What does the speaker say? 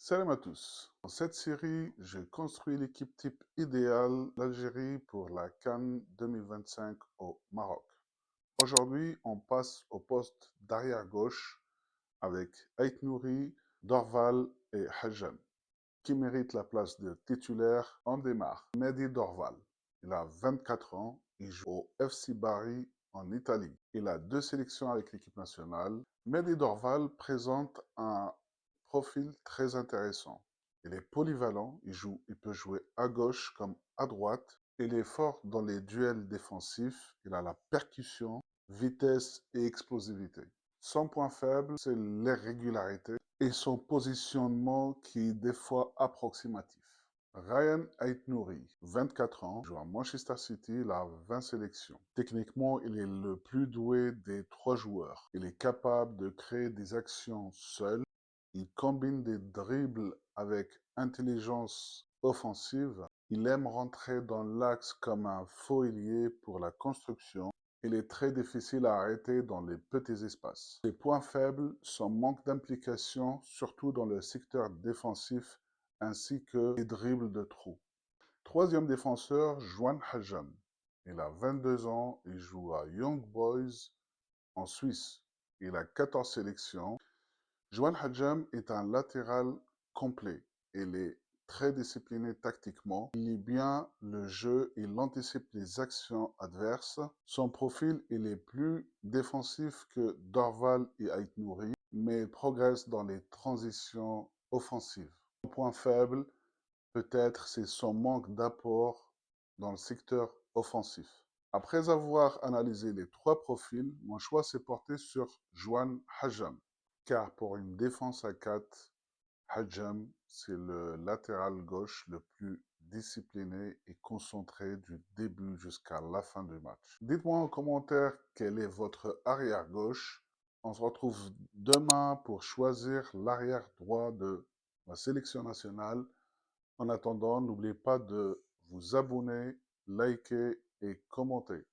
Salam à tous. Dans cette série, je construis l'équipe type idéale d'Algérie pour la CAN 2025 au Maroc. Aujourd'hui, on passe au poste d'arrière gauche avec Ait Nouri, Dorval et Hadjan. Qui mérite la place de titulaire? On démarre. Mehdi Dorval. Il a 24 ans. Il joue au FC Bari en Italie. Il a 2 sélections avec l'équipe nationale. Mehdi Dorval présente un profil très intéressant. Il est polyvalent, il peut jouer à gauche comme à droite. Il est fort dans les duels défensifs, il a la percussion, vitesse et explosivité. Son point faible, c'est l'irrégularité et son positionnement qui est des fois approximatif. Ryan Ait-Nouri, 24 ans, joue à Manchester City, il a 20 sélections. Techniquement, il est le plus doué des 3 joueurs. Il est capable de créer des actions seul. Il combine des dribbles avec intelligence offensive. Il aime rentrer dans l'axe comme un faux ailier pour la construction. Il est très difficile à arrêter dans les petits espaces. Ses points faibles, son manque d'implication, surtout dans le secteur défensif, ainsi que les dribbles de trou. Troisième défenseur, Juan Hadjan. Il a 22 ans, il joue à Young Boys en Suisse. Il a 14 sélections. Juan Hadjam est un latéral complet. Il est très discipliné tactiquement. Il lit bien le jeu, il anticipe les actions adverses. Son profil, il est plus défensif que Dorval et Ait Nouri, mais il progresse dans les transitions offensives. Son point faible, peut-être, c'est son manque d'apport dans le secteur offensif. Après avoir analysé les 3 profils, mon choix s'est porté sur Juan Hadjam. Car pour une défense à 4, Hadjam, c'est le latéral gauche le plus discipliné et concentré du début jusqu'à la fin du match. Dites-moi en commentaire quel est votre arrière gauche. On se retrouve demain pour choisir l'arrière droit de la sélection nationale. En attendant, n'oubliez pas de vous abonner, liker et commenter.